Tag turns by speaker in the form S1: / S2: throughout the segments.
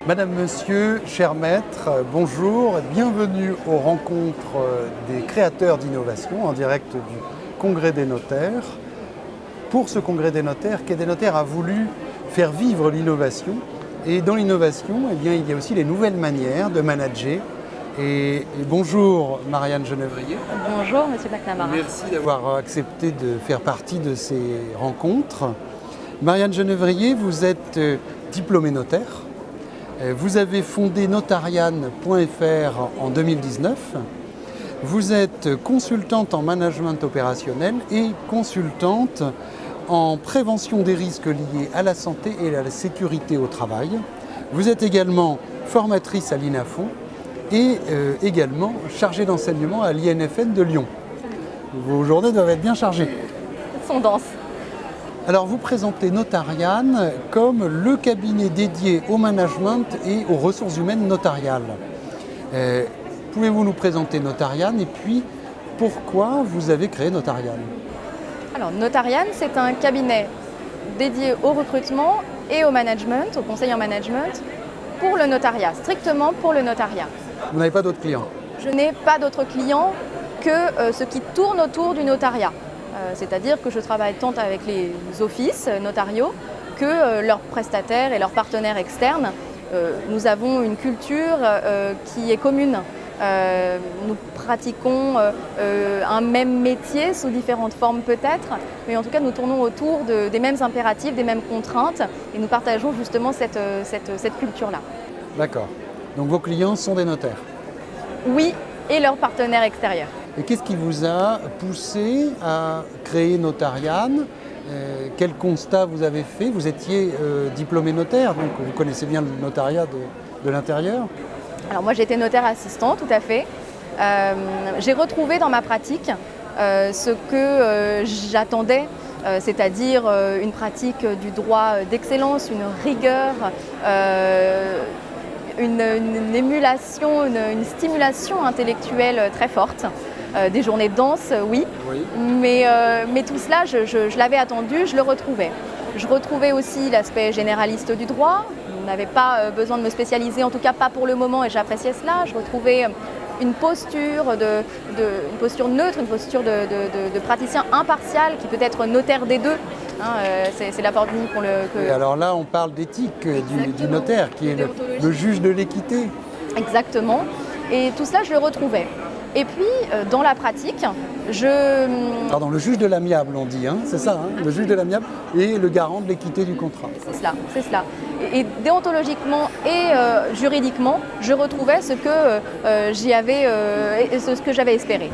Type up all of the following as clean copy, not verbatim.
S1: Madame, Monsieur, cher maître, bonjour et bienvenue aux rencontres des créateurs d'innovation en direct du Congrès des notaires. Pour ce Congrès des notaires, Quai des notaires a voulu faire vivre l'innovation. Et dans l'innovation, il y a aussi les nouvelles manières de manager. Et bonjour Marianne Genevrier.
S2: Bonjour Monsieur McNamara.
S1: Merci d'avoir accepté de faire partie de ces rencontres. Marianne Genevrier, vous êtes diplômée notaire. Vous avez fondé notarian.fr en 2019. Vous êtes consultante en management opérationnel et consultante en prévention des risques liés à la santé et à la sécurité au travail. Vous êtes également formatrice à l'INAFON et également chargée d'enseignement à l'INFN de Lyon. Vos journées doivent être bien chargées.
S2: Elles sont denses.
S1: Alors vous présentez Notarian comme le cabinet dédié au management et aux ressources humaines notariales. Pouvez-vous nous présenter Notarian et puis pourquoi vous avez créé Notarian?
S2: Alors Notarian, c'est un cabinet dédié au recrutement et au management, au conseil en management, pour le notariat, strictement pour le notariat.
S1: Vous n'avez pas d'autres clients?
S2: Je n'ai pas d'autres clients que ce qui tourne autour du notariat. C'est-à-dire que je travaille tant avec les offices notariaux que leurs prestataires et leurs partenaires externes. Nous avons une culture qui est commune. Nous pratiquons un même métier sous différentes formes peut-être, mais en tout cas nous tournons autour des mêmes impératifs, des mêmes contraintes et nous partageons justement cette culture-là.
S1: D'accord. Donc vos clients sont des notaires?
S2: Oui, et leurs partenaires extérieurs.
S1: Et qu'est-ce qui vous a poussé à créer Notarian? Quel constat vous avez fait? Vous étiez diplômé notaire, donc vous connaissez bien le notariat de l'intérieur.
S2: Alors moi j'étais notaire assistant, tout à fait. J'ai retrouvé dans ma pratique ce que j'attendais, c'est-à-dire une pratique du droit d'excellence, une rigueur, une émulation, une stimulation intellectuelle très forte. Des journées denses, oui. Mais tout cela, je l'avais attendu, je le retrouvais. Je retrouvais aussi l'aspect généraliste du droit. Je n'avais pas besoin de me spécialiser, en tout cas pas pour le moment, et j'appréciais cela. Je retrouvais une posture neutre, une posture de praticien impartial qui peut être notaire des deux. C'est la formule
S1: Et alors là, on parle d'éthique du notaire, qui est le juge de l'équité.
S2: Exactement. Et tout cela, je le retrouvais. Et puis, dans la pratique,
S1: Pardon, le juge de l'amiable, on dit, hein, c'est ça, hein, le juge de l'amiable et le garant de l'équité du contrat.
S2: C'est cela. Et déontologiquement et juridiquement, je retrouvais ce que j'avais espéré.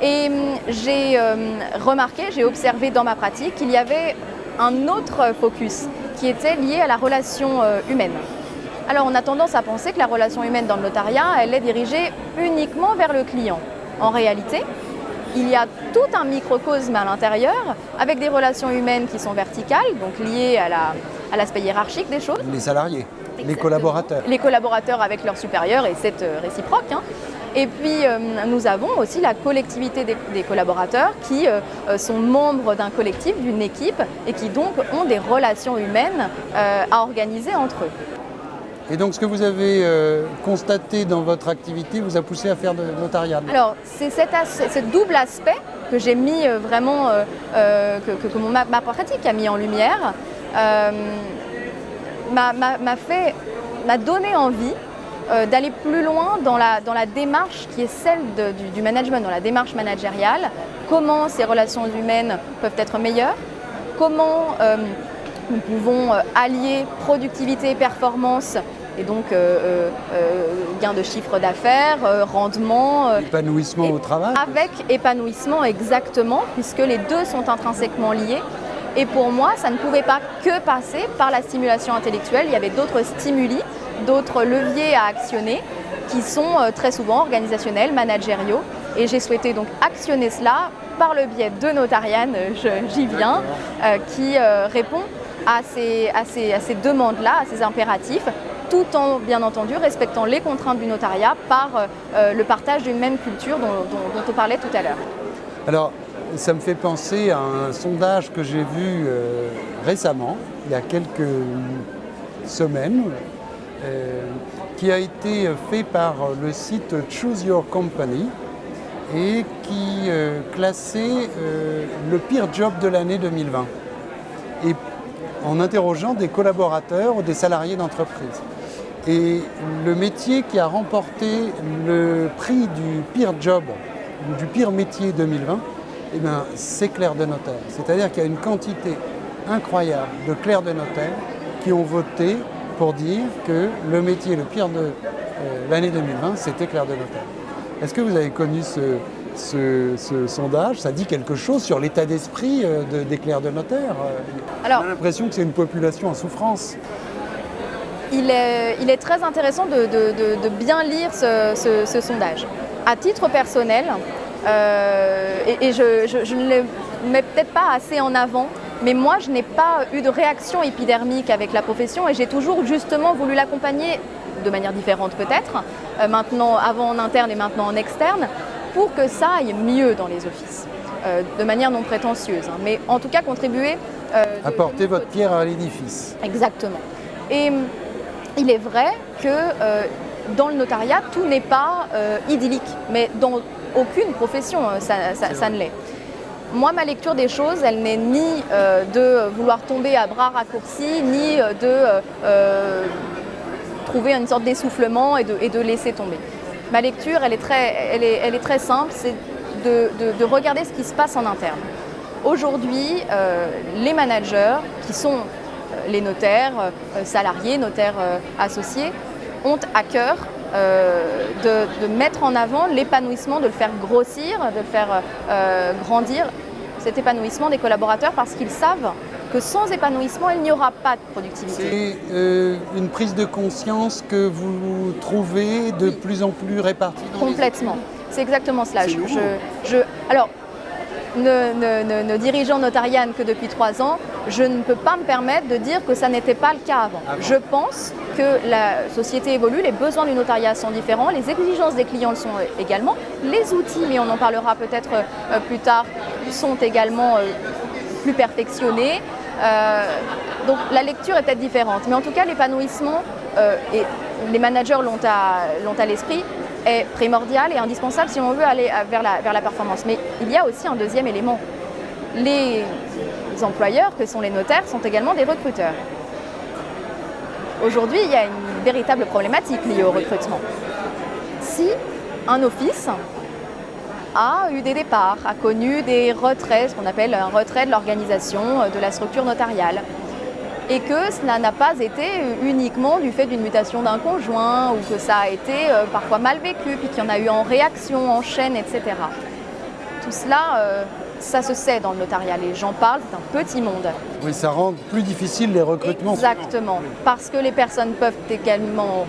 S2: Et j'ai remarqué, j'ai observé dans ma pratique qu'il y avait un autre focus qui était lié à la relation humaine. Alors on a tendance à penser que la relation humaine dans le notariat, elle est dirigée uniquement vers le client. En réalité, il y a tout un microcosme à l'intérieur avec des relations humaines qui sont verticales, donc liées à l'aspect hiérarchique des choses.
S1: Les salariés, les collaborateurs.
S2: Les collaborateurs avec leurs supérieurs et c'est réciproque. Et puis nous avons aussi la collectivité des collaborateurs qui sont membres d'un collectif, d'une équipe et qui donc ont des relations humaines à organiser entre eux.
S1: Et donc ce que vous avez constaté dans votre activité vous a poussé à faire de Notarian?
S2: Alors c'est ce double aspect que j'ai mis vraiment, que ma pratique a mis en lumière, m'a donné envie d'aller plus loin dans la démarche qui est celle du management, dans la démarche managériale. Comment ces relations humaines peuvent être meilleures, comment nous pouvons allier productivité et performance et donc gain de chiffre d'affaires, rendement.
S1: Épanouissement au travail.
S2: Avec épanouissement exactement, puisque les deux sont intrinsèquement liés. Et pour moi, ça ne pouvait pas que passer par la stimulation intellectuelle. Il y avait d'autres stimuli, d'autres leviers à actionner qui sont très souvent organisationnels, managériaux. Et j'ai souhaité donc actionner cela par le biais de Notarian, j'y viens, qui répond à ces demandes-là, à ces impératifs, tout en, bien entendu, respectant les contraintes du notariat par le partage d'une même culture dont on parlait tout à l'heure.
S1: Alors, ça me fait penser à un sondage que j'ai vu récemment, il y a quelques semaines, qui a été fait par le site Choose Your Company et qui classait le pire job de l'année 2020. Et en interrogeant des collaborateurs ou des salariés d'entreprise. Et le métier qui a remporté le prix du pire job, ou du pire métier 2020, eh bien, c'est clerc de notaire. C'est-à-dire qu'il y a une quantité incroyable de clercs de notaire qui ont voté pour dire que le métier le pire de l'année 2020, c'était clerc de notaire. Est-ce que vous avez connu ce sondage? Ça dit quelque chose sur l'état d'esprit des clercs de notaire.
S2: Alors,
S1: on a l'impression que c'est une population en souffrance.
S2: Il est très intéressant de bien lire ce sondage. À titre personnel, je ne le mets peut-être pas assez en avant, mais moi je n'ai pas eu de réaction épidermique avec la profession et j'ai toujours justement voulu l'accompagner de manière différente peut-être, maintenant avant en interne et maintenant en externe, pour que ça aille mieux dans les offices, de manière non prétentieuse, hein, mais en tout cas contribuer...
S1: apporter votre pierre à l'édifice.
S2: Exactement. Et il est vrai que dans le notariat, tout n'est pas idyllique, mais dans aucune profession, ça ne l'est. Moi, ma lecture des choses, elle n'est ni de vouloir tomber à bras raccourcis, ni de trouver une sorte d'essoufflement et de laisser tomber. Ma lecture, elle est très simple, c'est de regarder ce qui se passe en interne. Aujourd'hui, les managers, qui sont les notaires salariés, notaires associés, ont à cœur de mettre en avant l'épanouissement, de le faire grossir, de le faire grandir, cet épanouissement des collaborateurs, parce qu'ils savent que sans épanouissement, il n'y aura pas de productivité.
S1: C'est une prise de conscience que vous trouvez de plus en plus répartie dans
S2: complètement. C'est exactement cela.
S1: C'est
S2: alors, ne dirigeant Notarianne que depuis 3 ans, je ne peux pas me permettre de dire que ça n'était pas le cas avant. Je pense que la société évolue, les besoins du notariat sont différents, les exigences des clients le sont également, les outils, mais on en parlera peut-être plus tard, sont également plus perfectionnés. Donc la lecture est peut-être différente, mais en tout cas l'épanouissement, et les managers l'ont à l'esprit, est primordial et indispensable si on veut aller vers la performance. Mais il y a aussi un deuxième élément. Les employeurs, que sont les notaires, sont également des recruteurs. Aujourd'hui, il y a une véritable problématique liée au recrutement. Si un office a eu des départs, a connu des retraits, ce qu'on appelle un retrait de l'organisation de la structure notariale, et que cela n'a pas été uniquement du fait d'une mutation d'un conjoint ou que ça a été parfois mal vécu, puis qu'il y en a eu en réaction, en chaîne, etc. Tout cela, ça se sait dans le notariat, les gens parlent, c'est un petit monde.
S1: Oui, ça rend plus difficile les recrutements.
S2: Exactement, parce que les personnes peuvent également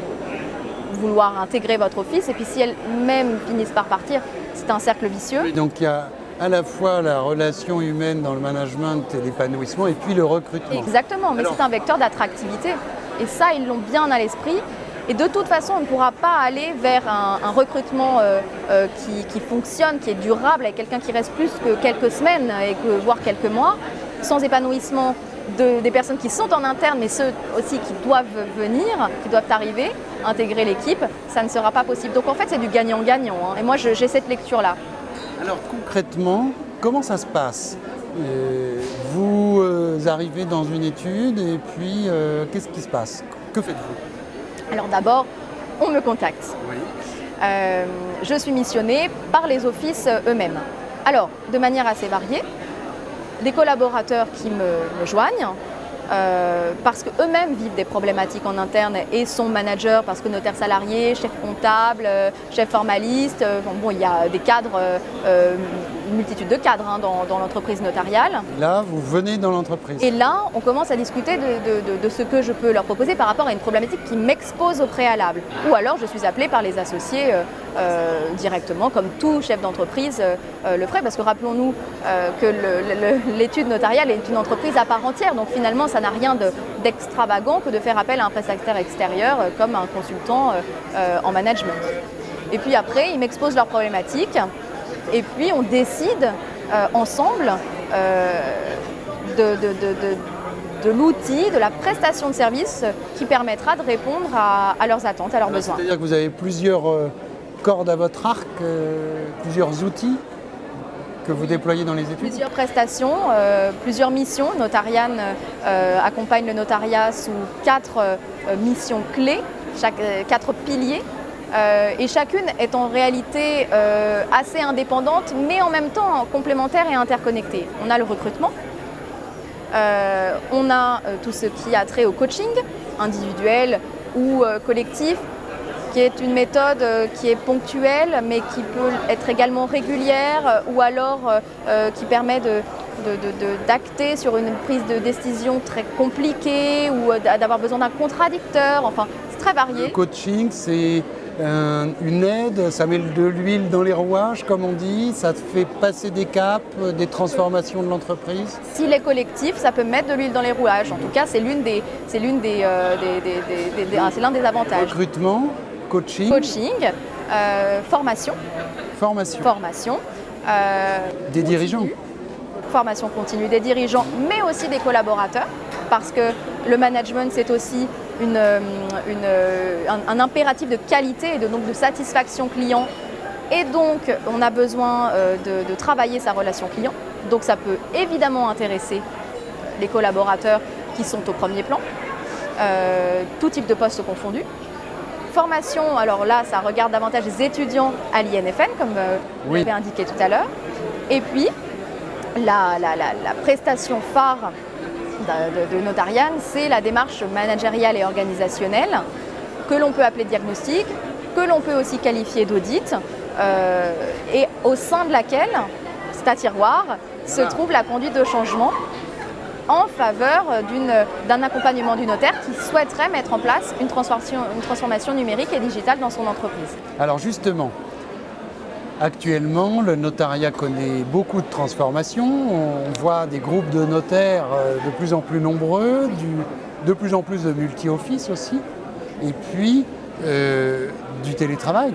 S2: vouloir intégrer votre office, et puis si elles-mêmes finissent par partir, c'est un cercle vicieux.
S1: Oui, donc il y a à la fois la relation humaine dans le management et l'épanouissement, et puis le recrutement.
S2: Exactement, mais c'est un vecteur d'attractivité. Et ça, ils l'ont bien à l'esprit. Et de toute façon, on ne pourra pas aller vers un recrutement qui fonctionne, qui est durable, avec quelqu'un qui reste plus que quelques semaines, voire quelques mois, sans épanouissement des personnes qui sont en interne, mais ceux aussi qui doivent venir, qui doivent arriver, intégrer l'équipe, ça ne sera pas possible. Donc en fait, c'est du gagnant-gagnant, hein. Et moi, j'ai cette lecture-là.
S1: Alors concrètement, comment ça se passe? Vous arrivez dans une étude et puis qu'est-ce qui se passe? Que faites-vous?
S2: Alors d'abord, on me contacte.
S1: Oui.
S2: Je suis missionnée par les offices eux-mêmes. Alors, de manière assez variée, des collaborateurs qui me joignent, parce qu'eux-mêmes vivent des problématiques en interne et sont managers, parce que notaire salarié, chef comptable, chef formaliste, il y a des cadres, une multitude de cadres dans l'entreprise notariale.
S1: Là, vous venez dans l'entreprise.
S2: Et là, on commence à discuter de ce que je peux leur proposer par rapport à une problématique qui m'expose au préalable. Ou alors, je suis appelée par les associés directement, comme tout chef d'entreprise le ferait, parce que rappelons-nous que l'étude notariale est une entreprise à part entière, donc finalement, ça n'a rien d'extravagant que de faire appel à un prestataire extérieur comme un consultant en management. Et puis après, ils m'exposent leurs problématiques et puis on décide ensemble de l'outil, de la prestation de service qui permettra de répondre à leurs attentes, à leurs besoins.
S1: C'est-à-dire que vous avez plusieurs cordes à votre arc, plusieurs outils que vous déployez dans les études?
S2: Plusieurs prestations, plusieurs missions. Notarian accompagne le notariat sous 4 missions clés, 4 piliers. Et chacune est en réalité assez indépendante, mais en même temps complémentaire et interconnectée. On a le recrutement, on a tout ce qui a trait au coaching, individuel ou collectif, qui est une méthode qui est ponctuelle, mais qui peut être également régulière, ou alors qui permet d'acter sur une prise de décision très compliquée, ou d'avoir besoin d'un contradicteur, enfin c'est très varié.
S1: Le coaching, c'est une aide, ça met de l'huile dans les rouages, comme on dit, ça fait passer des caps, des transformations de l'entreprise.
S2: S'il est collectif, ça peut mettre de l'huile dans les rouages. En tout cas, c'est l'un des avantages.
S1: Recrutement, coaching,
S2: formation.
S1: Des dirigeants.
S2: Formation continue des dirigeants, mais aussi des collaborateurs, parce que le management, c'est aussi un impératif de qualité et donc de satisfaction client. Et donc, on a besoin de travailler sa relation client. Donc, ça peut évidemment intéresser les collaborateurs qui sont au premier plan, tout type de postes confondus. Formation, alors là, ça regarde davantage les étudiants à l'INFN, comme vous l'avez indiqué tout à l'heure. Et puis, la prestation phare de Notarian, c'est la démarche managériale et organisationnelle, que l'on peut appeler diagnostic, que l'on peut aussi qualifier d'audit, et au sein de laquelle, c'est à tiroir, se trouve la conduite de changement en faveur d'un accompagnement du notaire qui souhaiterait mettre en place une transformation numérique et digitale dans son entreprise.
S1: Alors justement, actuellement, le notariat connaît beaucoup de transformations. On voit des groupes de notaires de plus en plus nombreux, de plus en plus de multi-office aussi, et puis du télétravail.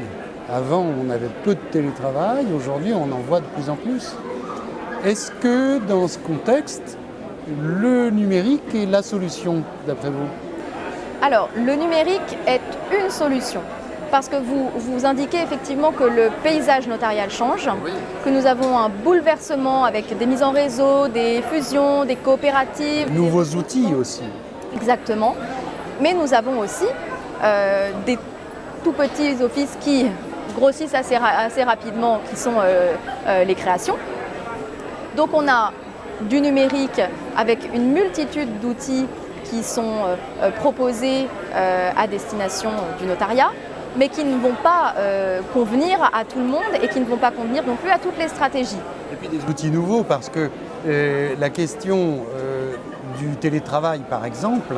S1: Avant, on avait peu de télétravail, aujourd'hui, on en voit de plus en plus. Est-ce que dans ce contexte, le numérique est la solution, d'après vous?
S2: Alors, le numérique est une solution. Parce que vous indiquez effectivement que le paysage notarial change, que nous avons un bouleversement avec des mises en réseau, des fusions, des coopératives.
S1: Nouveaux outils aussi.
S2: Exactement. Mais nous avons aussi des tout petits offices qui grossissent assez rapidement, qui sont les créations. Donc on a du numérique avec une multitude d'outils qui sont proposés à destination du notariat, mais qui ne vont pas convenir à tout le monde et qui ne vont pas convenir non plus à toutes les stratégies.
S1: Et puis des outils nouveaux, parce que la question du télétravail, par exemple,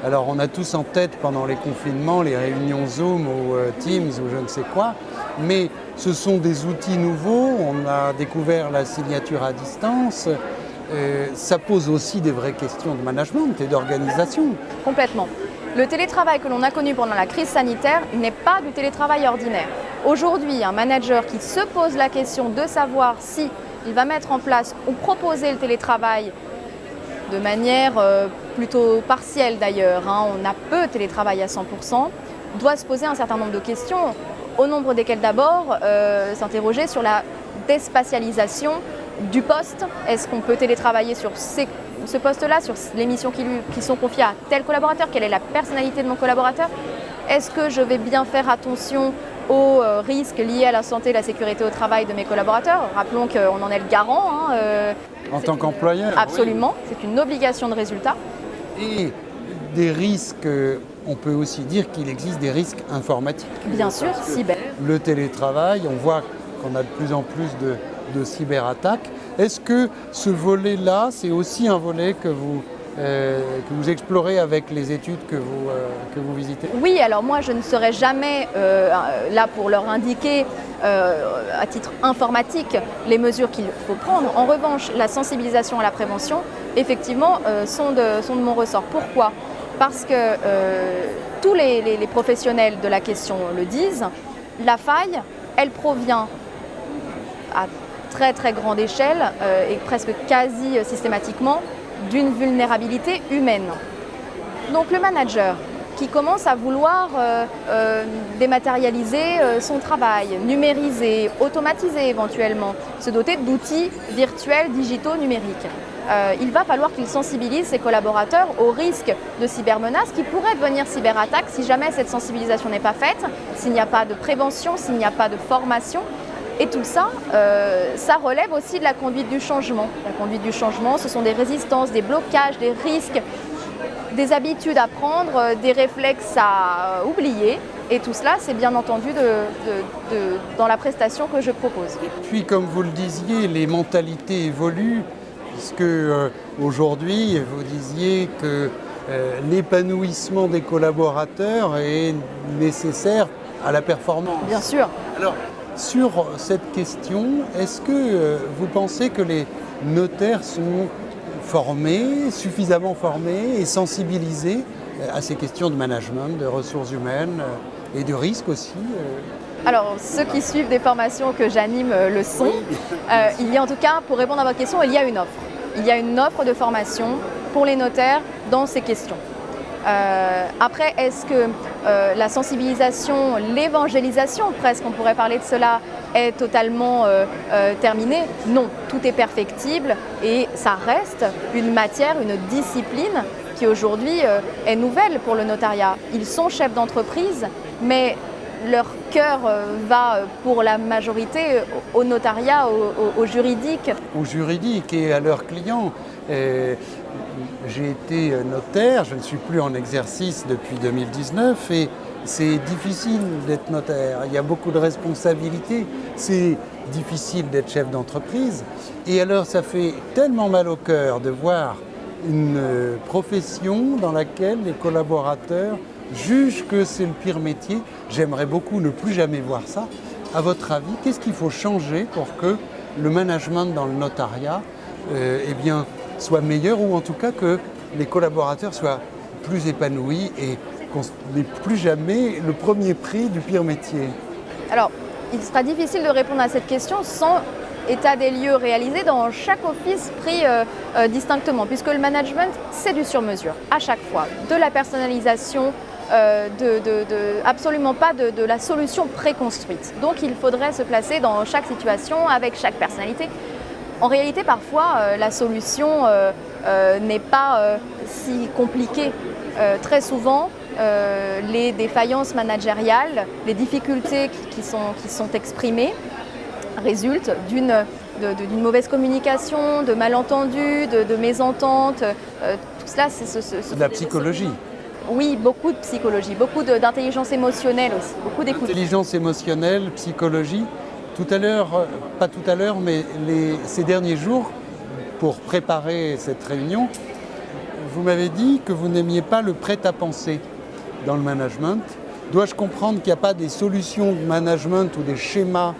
S1: alors on a tous en tête pendant les confinements les réunions Zoom ou Teams ou je ne sais quoi, mais ce sont des outils nouveaux, on a découvert la signature à distance, ça pose aussi des vraies questions de management et d'organisation.
S2: Complètement. Le télétravail que l'on a connu pendant la crise sanitaire n'est pas du télétravail ordinaire. Aujourd'hui, un manager qui se pose la question de savoir si il va mettre en place ou proposer le télétravail de manière plutôt partielle d'ailleurs, on a peu de télétravail à 100%, doit se poser un certain nombre de questions, au nombre desquelles d'abord s'interroger sur la déspatialisation du poste. Est-ce qu'on peut télétravailler sur ce poste-là, sur les missions qui sont confiées à tel collaborateur? Quelle est la personnalité de mon collaborateur? Est-ce que je vais bien faire attention aux risques liés à la santé et la sécurité au travail de mes collaborateurs? Rappelons qu'on en est le garant.
S1: En tant qu'employeur?
S2: Absolument, oui. C'est une obligation de résultat.
S1: Et des risques, on peut aussi dire qu'il existe des risques informatiques.
S2: Bien sûr, cyber.
S1: Le télétravail, on voit qu'on a de plus en plus de cyberattaques. Est-ce que ce volet-là, c'est aussi un volet que vous explorez avec les études que vous visitez?
S2: Oui, alors moi je ne serai jamais là pour leur indiquer à titre informatique les mesures qu'il faut prendre. En revanche, la sensibilisation à la prévention, effectivement, sont de mon ressort. Pourquoi? Parce que tous les professionnels de la question le disent, la faille, elle provient à très très grande échelle et presque quasi systématiquement d'une vulnérabilité humaine. Donc le manager qui commence à vouloir dématérialiser son travail, numériser, automatiser éventuellement, se doter d'outils virtuels, digitaux, numériques. Il va falloir qu'il sensibilise ses collaborateurs au risque de cybermenaces qui pourraient devenir cyberattaques si jamais cette sensibilisation n'est pas faite, s'il n'y a pas de prévention, s'il n'y a pas de formation. Et tout ça, ça relève aussi de la conduite du changement. La conduite du changement, ce sont des résistances, des blocages, des risques, des habitudes à prendre, des réflexes à oublier. Et tout cela, c'est bien entendu dans la prestation que je propose.
S1: Puis, comme vous le disiez, les mentalités évoluent, puisque aujourd'hui, vous disiez que l'épanouissement des collaborateurs est nécessaire à la performance.
S2: Bien sûr.
S1: Alors, sur cette question, est-ce que vous pensez que les notaires sont formés, suffisamment formés et sensibilisés à ces questions de management, de ressources humaines et de risques aussi?
S2: Alors, ceux qui suivent des formations que j'anime le sont. Il y a en tout cas, pour répondre à votre question, il y a une offre. Il y a une offre de formation pour les notaires dans ces questions. Après, est-ce que la sensibilisation, l'évangélisation presque, on pourrait parler de cela, est totalement terminée? Non, tout est perfectible et ça reste une matière, une discipline qui aujourd'hui est nouvelle pour le notariat. Ils sont chefs d'entreprise, mais leur cœur va pour la majorité au notariat, au juridique.
S1: Au juridique et à leurs clients. J'ai été notaire, je ne suis plus en exercice depuis 2019 et c'est difficile d'être notaire. Il y a beaucoup de responsabilités, c'est difficile d'être chef d'entreprise. Et alors ça fait tellement mal au cœur de voir une profession dans laquelle les collaborateurs jugent que c'est le pire métier. J'aimerais beaucoup ne plus jamais voir ça. À votre avis, qu'est-ce qu'il faut changer pour que le management dans le notariat soit meilleur, ou en tout cas que les collaborateurs soient plus épanouis et qu'on n'ait plus jamais le premier prix du pire métier?
S2: Alors, il sera difficile de répondre à cette question sans état des lieux réalisé dans chaque office pris distinctement, puisque le management, c'est du sur-mesure, à chaque fois. De la personnalisation, absolument pas de la solution préconstruite. Donc, il faudrait se placer dans chaque situation, avec chaque personnalité. En réalité, parfois, la solution n'est pas si compliquée. Très souvent, les défaillances managériales, les difficultés qui sont exprimées résultent d'une mauvaise communication, de malentendus, de mésententes. Tout cela, c'est
S1: de la psychologie.
S2: Oui, beaucoup de psychologie, beaucoup d'intelligence émotionnelle aussi, beaucoup d'écoute.
S1: Intelligence émotionnelle, psychologie. Tout à l'heure, pas tout à l'heure, mais ces derniers jours, pour préparer cette réunion, vous m'avez dit que vous n'aimiez pas le prêt-à-penser dans le management. Dois-je comprendre qu'il n'y a pas des solutions de management ou des schémas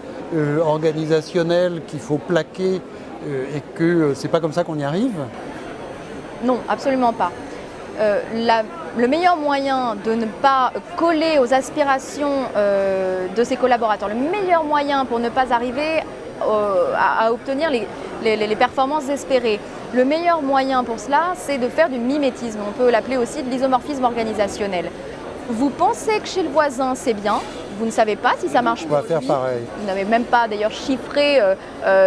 S1: organisationnels qu'il faut plaquer et que c'est pas comme ça qu'on y arrive?
S2: Non, absolument pas. Le meilleur moyen de ne pas coller aux aspirations de ses collaborateurs, le meilleur moyen pour ne pas arriver à obtenir les performances espérées, le meilleur moyen pour cela, c'est de faire du mimétisme. On peut l'appeler aussi de l'isomorphisme organisationnel. Vous pensez que chez le voisin, c'est bien, vous ne savez pas si ça marche pour lui.
S1: On va faire pareil.
S2: Vous n'avez même pas d'ailleurs chiffré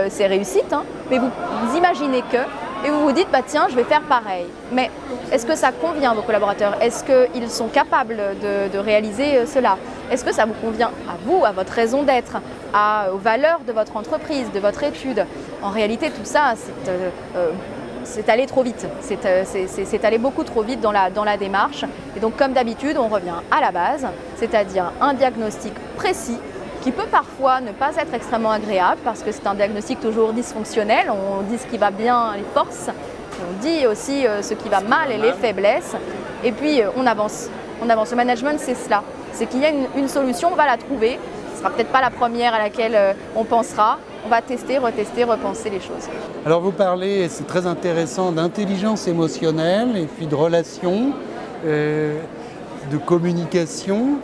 S2: ses réussites, mais vous imaginez que, et vous vous dites, tiens, je vais faire pareil. Mais est-ce que ça convient à vos collaborateurs? Est-ce qu'ils sont capables de réaliser cela? Est-ce que ça vous convient à vous, à votre raison d'être, aux valeurs de votre entreprise, de votre étude? En réalité, tout ça, c'est allé trop vite. C'est allé beaucoup trop vite dans la démarche. Et donc, comme d'habitude, on revient à la base, c'est-à-dire un diagnostic précis qui peut parfois ne pas être extrêmement agréable parce que c'est un diagnostic toujours dysfonctionnel. On dit ce qui va bien, les forces, on dit aussi ce qui va mal et les faiblesses. Et puis on avance. Le management, c'est cela. C'est qu'il y a une solution, on va la trouver. Ce ne sera peut-être pas la première à laquelle on pensera. On va tester, retester, repenser les choses.
S1: Alors vous parlez, c'est très intéressant, d'intelligence émotionnelle et puis de relations, de communication.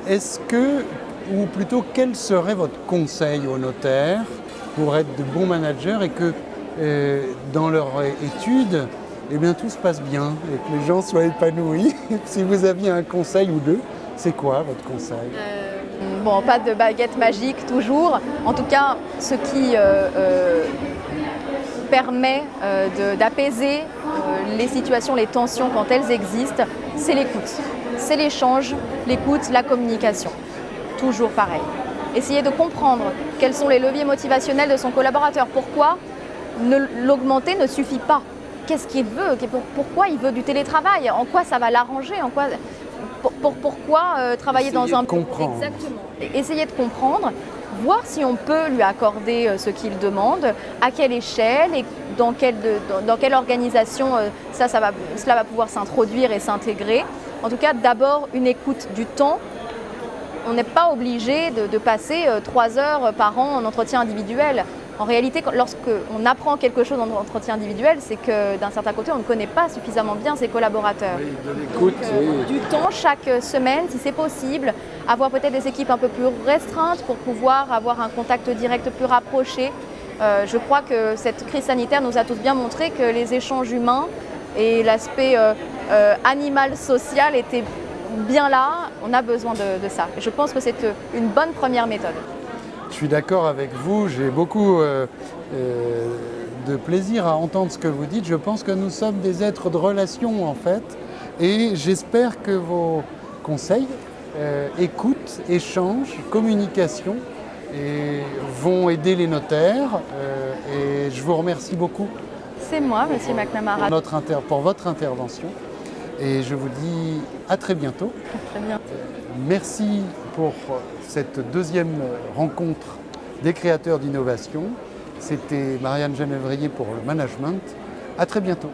S1: Est-ce que, ou plutôt quel serait votre conseil aux notaires pour être de bons managers et que dans leur étude, eh bien, tout se passe bien et que les gens soient épanouis. Si vous aviez un conseil ou deux, c'est quoi votre conseil?
S2: Bon, pas de baguette magique toujours. En tout cas, ce qui permet d'apaiser les situations, les tensions quand elles existent, c'est l'écoute. C'est l'échange, l'écoute, la communication. Toujours pareil. Essayer de comprendre quels sont les leviers motivationnels de son collaborateur. Pourquoi l'augmenter ne suffit pas? Qu'est-ce qu'il veut? Pourquoi il veut du télétravail? En quoi ça va l'arranger? Pourquoi travailler dans un...
S1: Comprendre.
S2: Exactement. Essayer de comprendre, voir si on peut lui accorder ce qu'il demande, à quelle échelle et dans quelle organisation cela va pouvoir s'introduire et s'intégrer. En tout cas, d'abord une écoute du temps. On n'est pas obligé de passer 3 heures par an en entretien individuel. En réalité, lorsqu'on apprend quelque chose en entretien individuel, c'est que d'un certain côté, on ne connaît pas suffisamment bien ses collaborateurs.
S1: Oui, de l'écoute.
S2: Du temps chaque semaine, si c'est possible, avoir peut-être des équipes un peu plus restreintes pour pouvoir avoir un contact direct plus rapproché. Je crois que cette crise sanitaire nous a tous bien montré que les échanges humains et l'aspect animal-social étaient bien là. On a besoin de ça. Et je pense que c'est une bonne première méthode.
S1: Je suis d'accord avec vous, j'ai beaucoup de plaisir à entendre ce que vous dites. Je pense que nous sommes des êtres de relation en fait et j'espère que vos conseils, écoute, échange, communication vont aider les notaires et je vous remercie beaucoup.
S2: C'est moi, Monsieur McNamara.
S1: Pour votre intervention et je vous dis à très bientôt.
S2: Très bien.
S1: Merci pour cette deuxième rencontre des créateurs d'innovation. C'était Marianne Genevrier pour le management. À très bientôt.